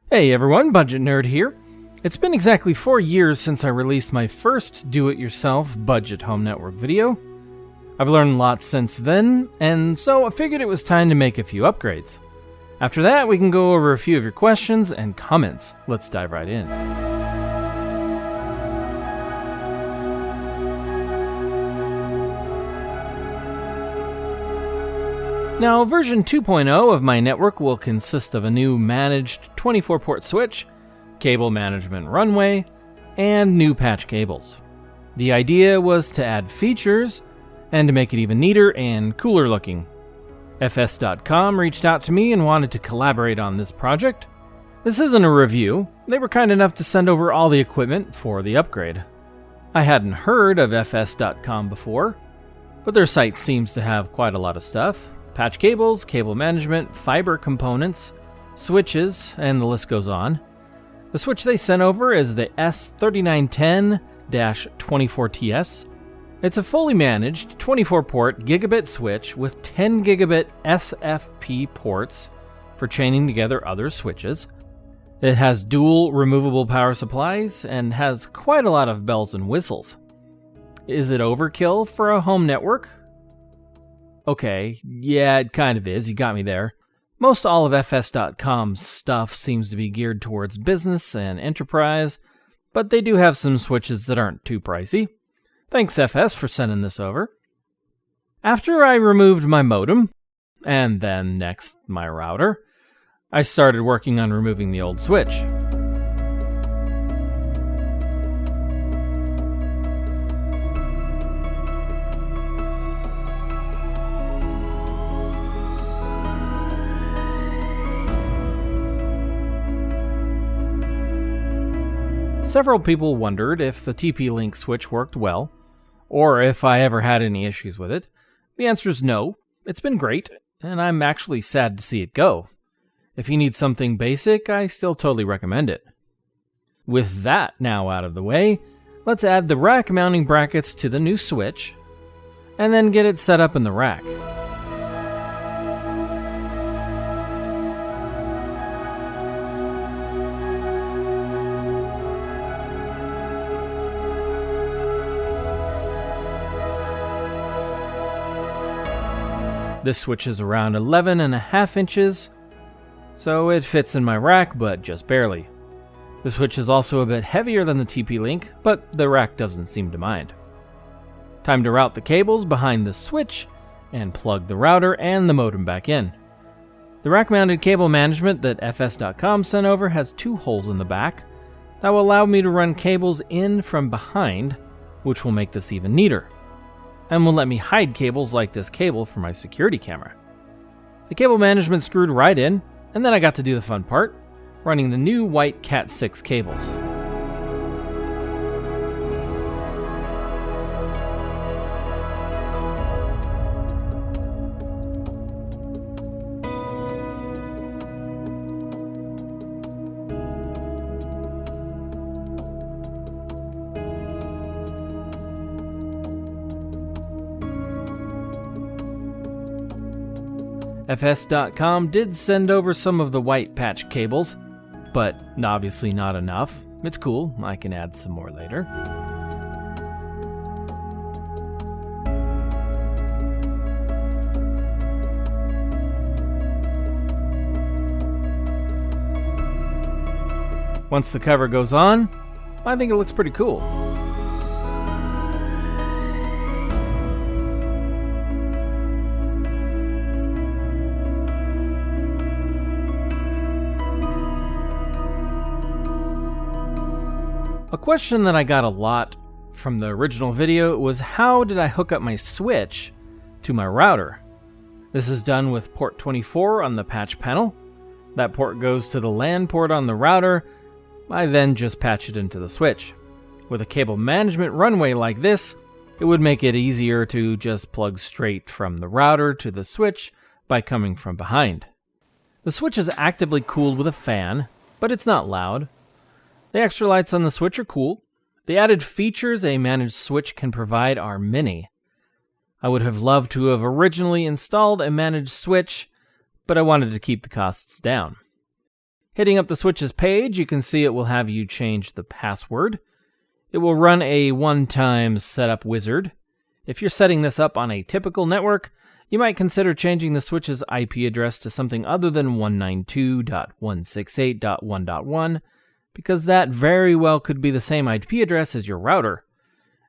Hey everyone, Bugdet Nerd here. It's been exactly 4 years since I released my first do-it-yourself budget home network video. I've learned lots since then, and so I figured it was time to make a few upgrades. After that, we can go over a few of your questions and comments. Let's dive right in. Now, version 2.0 of my network will consist of a new managed 24-port switch, cable management runway, and new patch cables. The idea was to add features and to make it even neater and cooler looking. FS.com reached out to me and wanted to collaborate on this project. This isn't a review. They were kind enough to send over all the equipment for the upgrade. I hadn't heard of FS.com before, but their site seems to have quite a lot of stuff. Patch cables, cable management, fiber components, switches, and the list goes on. The switch they sent over is the S3910-24TS. It's a fully managed 24-port gigabit switch with 10 gigabit SFP ports for chaining together other switches. It has dual removable power supplies and has quite a lot of bells and whistles. Is it overkill for a home network? Okay, yeah, it kind of is. You got me there. Most all of FS.com's stuff seems to be geared towards business and enterprise, but they do have some switches that aren't too pricey. Thanks, FS, for sending this over. After I removed my modem, and then next my router, I started working on removing the old switch. Several people wondered if the TP-Link switch worked well, or if I ever had any issues with it. The answer is no. It's been great, and I'm actually sad to see it go. If you need something basic, I still totally recommend it. With that now out of the way, let's add the rack mounting brackets to the new switch, and then get it set up in the rack. This switch is around 11.5 inches, so it fits in my rack, but just barely. The switch is also a bit heavier than the TP-Link, but the rack doesn't seem to mind. Time to route the cables behind the switch and plug the router and the modem back in. The rack-mounted cable management that FS.com sent over has 2 holes in the back that will allow me to run cables in from behind, which will make this even neater, and will let me hide cables like this cable for my security camera. The cable management screwed right in, and then I got to do the fun part, running the new white Cat 6 cables. FS.com did send over some of the white patch cables, but obviously not enough. It's cool, I can add some more later. Once the cover goes on, I think it looks pretty cool. A question that I got a lot from the original video was how did I hook up my switch to my router? This is done with port 24 on the patch panel. That port goes to the LAN port on the router. I then just patch it into the switch. With a cable management runway like this, it would make it easier to just plug straight from the router to the switch by coming from behind. The switch is actively cooled with a fan, but it's not loud. The extra lights on the switch are cool. The added features a managed switch can provide are many. I would have loved to have originally installed a managed switch, but I wanted to keep the costs down. Hitting up the switches page, you can see it will have you change the password. It will run a one-time setup wizard. If you're setting this up on a typical network, you might consider changing the switch's IP address to something other than 192.168.1.1, because that very well could be the same IP address as your router,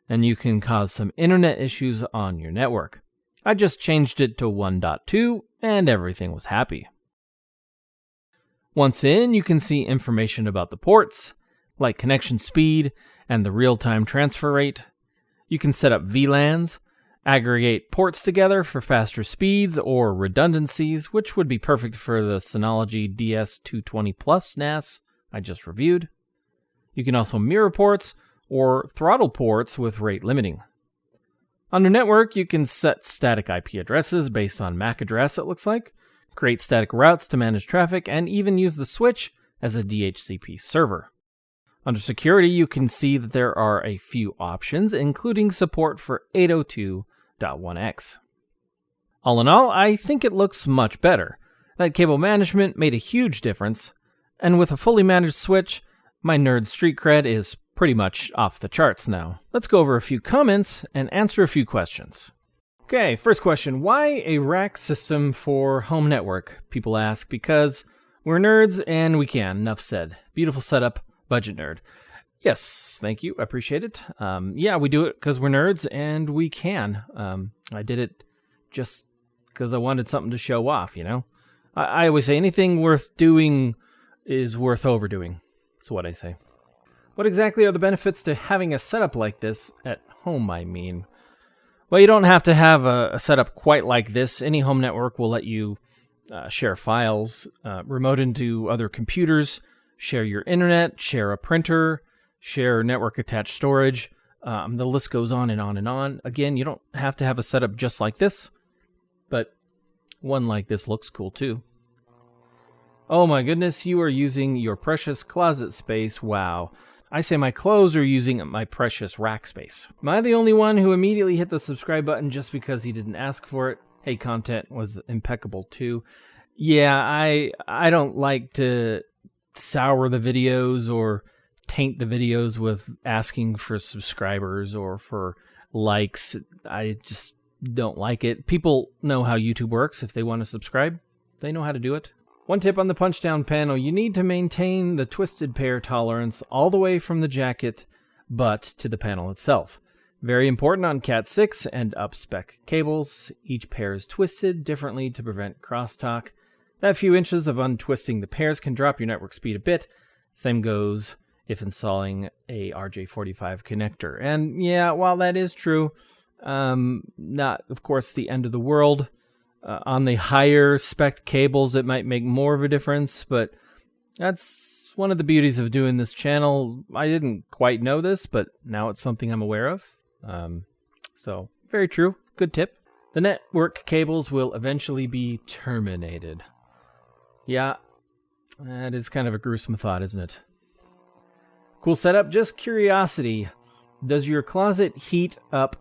and you can cause some internet issues on your network. I just changed it to 1.2, and everything was happy. Once in, you can see information about the ports, like connection speed and the real-time transfer rate. You can set up VLANs, aggregate ports together for faster speeds or redundancies, which would be perfect for the Synology DS220 Plus NAS I just reviewed. You can also mirror ports or throttle ports with rate limiting. Under network, you can set static IP addresses based on MAC address, it looks like, create static routes to manage traffic, and even use the switch as a DHCP server. Under security, you can see that there are a few options, including support for 802.1x. All in all, I think it looks much better. That cable management made a huge difference, and with a fully managed switch, my nerd street cred is pretty much off the charts now. Let's go over a few comments and answer a few questions. Okay, first question. Why a rack system for home network? People ask. Because we're nerds and we can. Enough said. Beautiful setup. Budget nerd. Yes, thank you. I appreciate it. Yeah, we do it because we're nerds and we can. I did it just because I wanted something to show off, you know? I always say anything worth doing is worth overdoing. That's what I say. What exactly are the benefits to having a setup like this at home, I mean? Well, you don't have to have a setup quite like this. Any home network will let you share files, remote into other computers, share your internet, share a printer, share network-attached storage. The list goes on and on and on. Again, you don't have to have a setup just like this, but one like this looks cool too. Oh my goodness, you are using your precious closet space. Wow. I say my clothes are using my precious rack space. Am I the only one who immediately hit the subscribe button just because he didn't ask for it? Hey, content was impeccable too. Yeah, I don't like to sour the videos or taint the videos with asking for subscribers or for likes. I just don't like it. People know how YouTube works. If they want to subscribe, they know how to do it. One tip on the punch-down panel, you need to maintain the twisted pair tolerance all the way from the jacket butt to the panel itself. Very important on Cat6 and up-spec cables. Each pair is twisted differently to prevent crosstalk. That few inches of untwisting the pairs can drop your network speed a bit. Same goes if installing a RJ45 connector. And yeah, while that is true, not, of course, the end of the world. On the higher spec cables, it might make more of a difference, but that's one of the beauties of doing this channel. I didn't quite know this, but now it's something I'm aware of. So, very true. Good tip. The network cables will eventually be terminated. Yeah, that is kind of a gruesome thought, isn't it? Cool setup. Just curiosity. Does your closet heat up,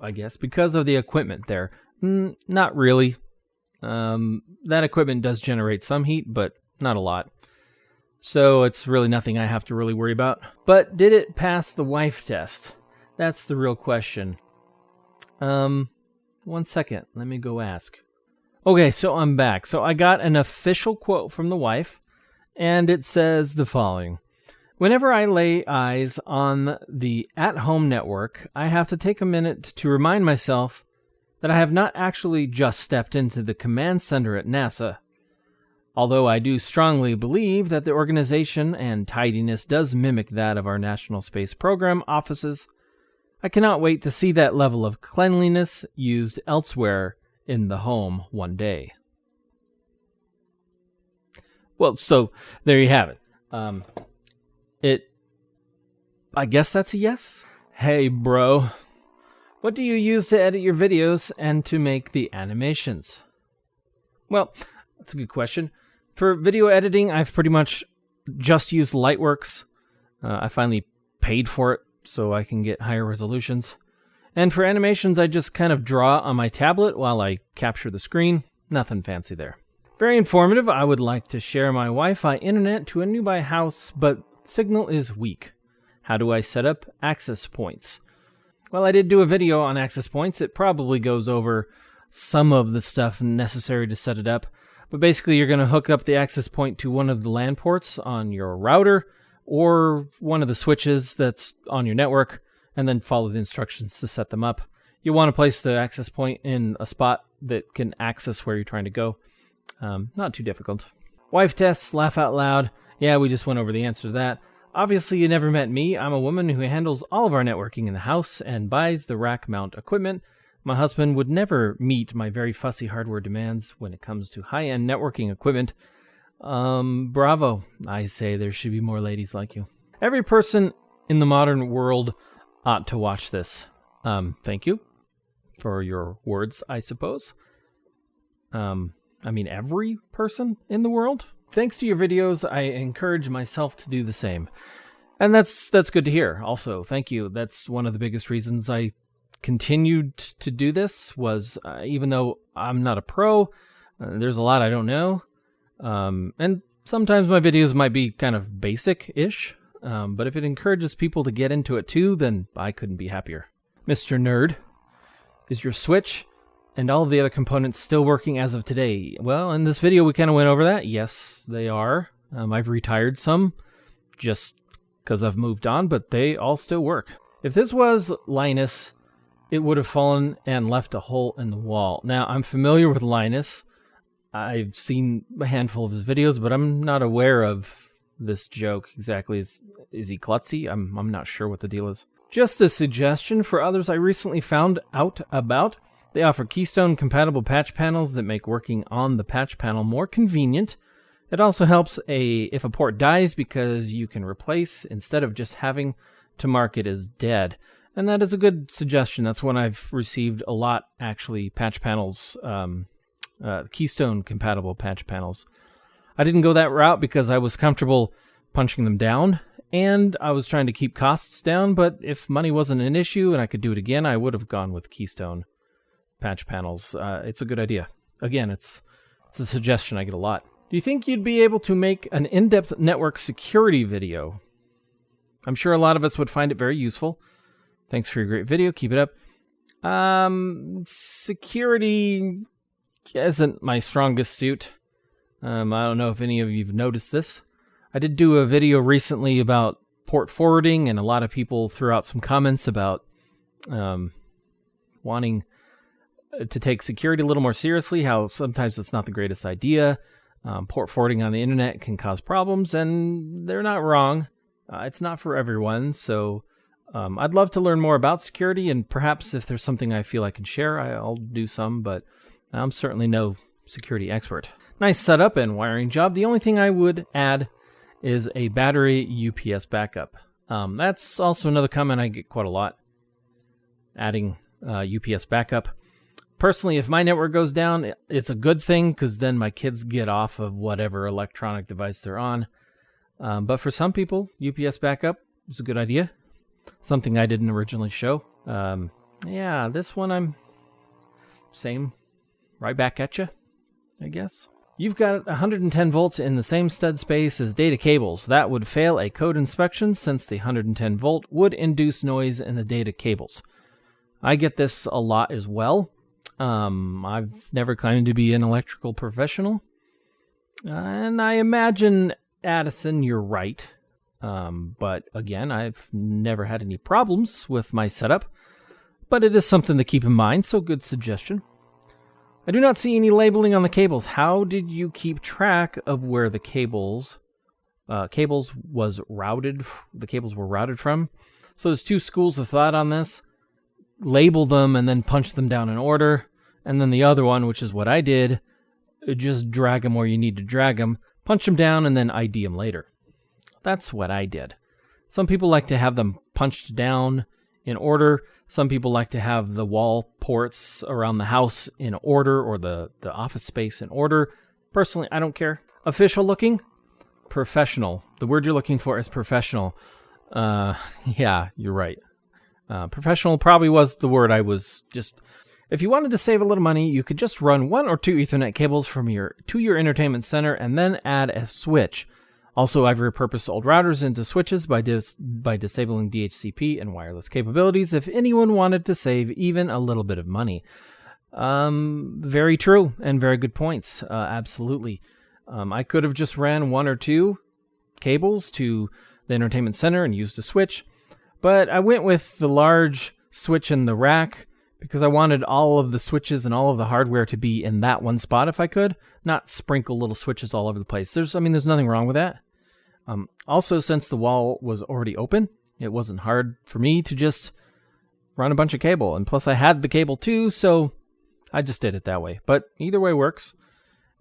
I guess, because of the equipment there? Not really. That equipment does generate some heat, but not a lot. So it's really nothing I have to really worry about. But did it pass the wife test? That's the real question. 1 second. Let me go ask. Okay, so I'm back. So I got an official quote from the wife, and it says the following. Whenever I lay eyes on the at-home network, I have to take a minute to remind myself that I have not actually just stepped into the command center at NASA. Although I do strongly believe that the organization and tidiness does mimic that of our National Space Program offices, I cannot wait to see that level of cleanliness used elsewhere in the home one day. Well, so there you have it. I guess that's a yes? Hey, bro. What do you use to edit your videos and to make the animations? Well, that's a good question. For video editing, I've pretty much just used Lightworks. I finally paid for it so I can get higher resolutions. And for animations, I just kind of draw on my tablet while I capture the screen. Nothing fancy there. Very informative. I would like to share my Wi-Fi internet to a nearby house, but signal is weak. How do I set up access points? Well, I did do a video on access points. It probably goes over some of the stuff necessary to set it up. But basically, you're going to hook up the access point to one of the LAN ports on your router or one of the switches that's on your network, and then follow the instructions to set them up. You want to place the access point in a spot that can access where you're trying to go. Not too difficult. Wife tests, laugh out loud. Yeah, we just went over the answer to that. Obviously, you never met me. I'm a woman who handles all of our networking in the house and buys the Rackmount equipment. My husband would never meet my very fussy hardware demands when it comes to high-end networking equipment. Bravo. I say there should be more ladies like you. Every person in the modern world ought to watch this. Thank you for your words, I suppose. Every person in the world. Thanks to your videos, I encourage myself to do the same. And that's good to hear. Also, thank you. That's one of the biggest reasons I continued to do this was, even though I'm not a pro, there's a lot I don't know. And sometimes my videos might be kind of basic-ish. But if it encourages people to get into it too, then I couldn't be happier. Mr. Nerd, is your Switch and all of the other components still working as of today? Well, in this video we kind of went over that. Yes, they are. I've retired some just because I've moved on, but they all still work. If this was Linus, it would have fallen and left a hole in the wall. Now, I'm familiar with Linus. I've seen a handful of his videos, but I'm not aware of this joke exactly. Is he klutzy? I'm not sure what the deal is. Just a suggestion for others I recently found out about. They offer Keystone-compatible patch panels that make working on the patch panel more convenient. It also helps if a port dies because you can replace instead of just having to mark it as dead. And that is a good suggestion. That's one I've received a lot, actually, patch panels, Keystone-compatible patch panels. I didn't go that route because I was comfortable punching them down, and I was trying to keep costs down, but if money wasn't an issue and I could do it again, I would have gone with Keystone patch panels. It's a good idea. Again, it's a suggestion I get a lot. Do you think you'd be able to make an in-depth network security video? I'm sure a lot of us would find it very useful. Thanks for your great video. Keep it up. Security isn't my strongest suit. I don't know if any of you have noticed this. I did do a video recently about port forwarding, and a lot of people threw out some comments about wanting to take security a little more seriously, how sometimes it's not the greatest idea. Port forwarding on the internet can cause problems, and they're not wrong. It's not for everyone, so I'd love to learn more about security, and perhaps if there's something I feel I can share, I'll do some, but I'm certainly no security expert. Nice setup and wiring job. The only thing I would add is a battery UPS backup. That's also another comment I get quite a lot, adding UPS backup. Personally, if my network goes down, it's a good thing because then my kids get off of whatever electronic device they're on. But for some people, UPS backup is a good idea. Something I didn't originally show. Yeah, this one I'm same. Right back at you, I guess. You've got 110 volts in the same stud space as data cables. That would fail a code inspection since the 110 volt would induce noise in the data cables. I get this a lot as well. I've never claimed to be an electrical professional. And I imagine, Addison, you're right. But again, I've never had any problems with my setup. But it is something to keep in mind, so good suggestion. I do not see any labeling on the cables. How did you keep track of where the cables were routed from? So there's two schools of thought on this. Label them and then punch them down in order. And then the other one, which is what I did, just drag them where you need to drag them, punch them down, and then ID them later. That's what I did. Some people like to have them punched down in order. Some people like to have the wall ports around the house in order, or the office space in order. Personally, I don't care. Official looking? Professional. The word you're looking for is professional. Yeah, you're right. Professional probably was the word I was just... If you wanted to save a little money, you could just run 1 or 2 Ethernet cables to your entertainment center and then add a switch. Also, I've repurposed old routers into switches by disabling DHCP and wireless capabilities if anyone wanted to save even a little bit of money. Very true and very good points. Absolutely. I could have just ran 1 or 2 cables to the entertainment center and used a switch, but I went with the large switch in the rack because I wanted all of the switches and all of the hardware to be in that one spot if I could, not sprinkle little switches all over the place. There's nothing wrong with that. Also, since the wall was already open, it wasn't hard for me to just run a bunch of cable. And plus I had the cable too, so I just did it that way. But either way works.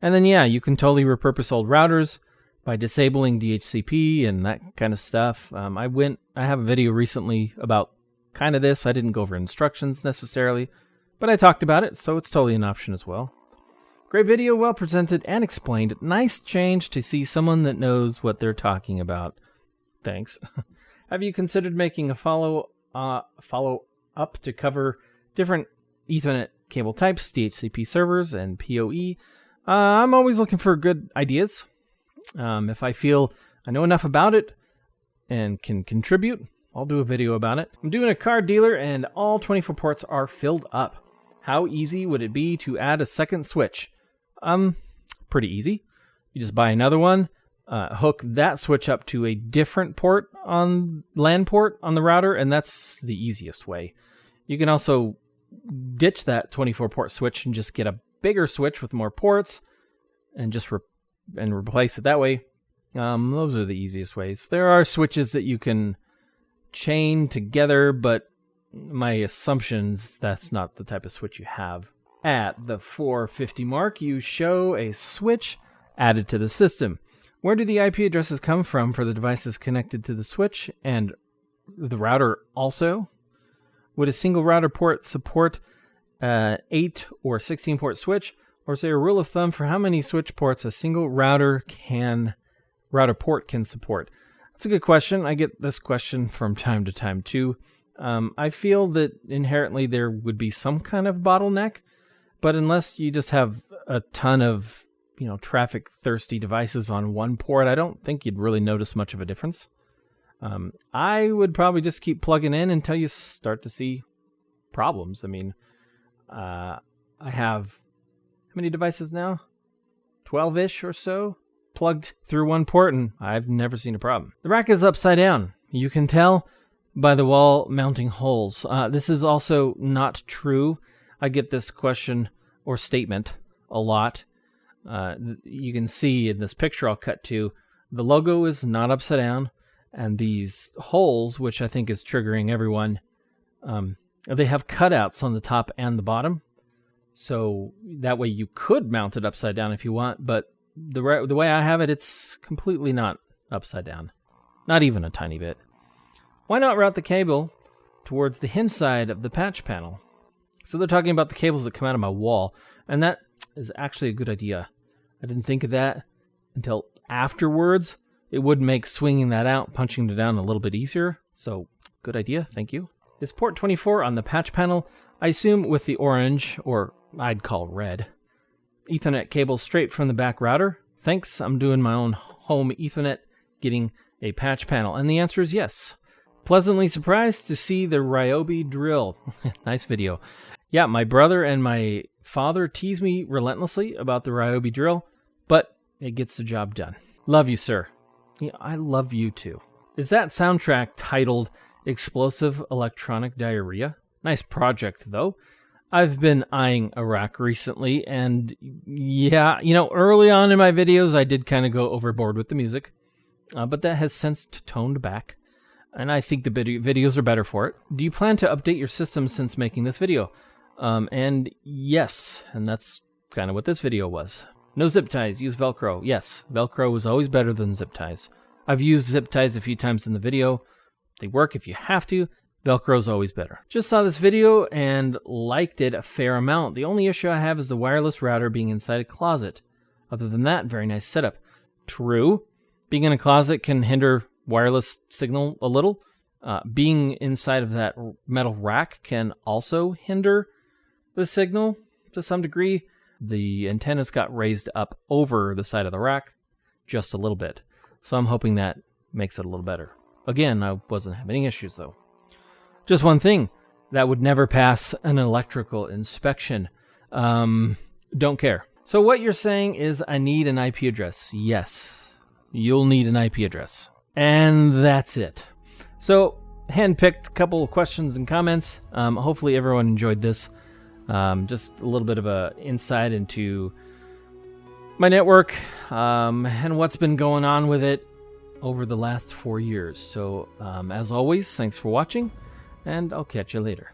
And then yeah, you can totally repurpose old routers by disabling DHCP and that kind of stuff. I have a video recently about kind of this. I didn't go over instructions necessarily, but I talked about it, so it's totally an option as well. Great video, well presented and explained. Nice change to see someone that knows what they're talking about. Thanks. Have you considered making a follow-up to cover different Ethernet cable types, DHCP servers, and PoE? I'm always looking for good ideas. If I feel I know enough about it and can contribute, I'll do a video about it. I'm doing a car dealer and all 24 ports are filled up. How easy would it be to add a second switch? Pretty easy. You just buy another one, hook that switch up to a different port on LAN port on the router, and that's the easiest way. You can also ditch that 24 port switch and just get a bigger switch with more ports and just replace it that way. Those are the easiest ways. There are switches that you can chain together, but my assumptions that's not the type of switch you have. At the 450 mark, you show a switch added to the system. Where do the IP addresses come from for the devices connected to the switch and the router also? Would a single router port support 8 or 16 port switch, or is there a rule of thumb for how many switch ports a single router port can support? That's a good question. I get this question from time to time too. I feel that inherently there would be some kind of bottleneck, but unless you just have a ton of, traffic-thirsty devices on one port, I don't think you'd really notice much of a difference. I would probably just keep plugging in until you start to see problems. I have, how many devices now? 12-ish or so plugged through one port, and I've never seen a problem. The rack is upside down. You can tell by the wall mounting holes. This is also not true. I get this question or statement a lot. You can see in this picture I'll cut to, the logo is not upside down, and these holes, which I think is triggering everyone, they have cutouts on the top and the bottom. So that way you could mount it upside down if you want, but the way I have it, it's completely not upside down. Not even a tiny bit. Why not route the cable towards the hinge side of the patch panel? So they're talking about the cables that come out of my wall, and that is actually a good idea. I didn't think of that until afterwards. It would make swinging that out, punching it down a little bit easier. So, good idea, thank you. Is port 24 on the patch panel, I assume with the orange, or I'd call red, Ethernet cable straight from the back router? Thanks, I'm doing my own home Ethernet, getting a patch panel. And the answer is yes. Pleasantly surprised to see the Ryobi drill. Nice video. Yeah, my brother and my father tease me relentlessly about the Ryobi drill, but it gets the job done. Love you, sir. Yeah, I love you too. Is that soundtrack titled Explosive Electronic Diarrhea? Nice project, though. I've been eyeing a rack recently, and yeah, early on in my videos, I did kind of go overboard with the music, but that has since toned back, and I think the videos are better for it. Do you plan to update your system since making this video? And yes, and that's kind of what this video was. No zip ties, use Velcro. Yes, Velcro is always better than zip ties. I've used zip ties a few times in the video. They work if you have to. Velcro's always better. Just saw this video and liked it a fair amount. The only issue I have is the wireless router being inside a closet. Other than that, very nice setup. True, being in a closet can hinder wireless signal a little. Being inside of that metal rack can also hinder the signal to some degree. The antennas got raised up over the side of the rack just a little bit. So I'm hoping that makes it a little better. Again, I wasn't having any issues though. Just one thing that would never pass an electrical inspection. Don't care. So what you're saying is I need an IP address. Yes, you'll need an IP address. And that's it. So handpicked a couple of questions and comments. Hopefully everyone enjoyed this. Just a little bit of a insight into my network and what's been going on with it over the last 4 years. So as always, thanks for watching, and I'll catch you later.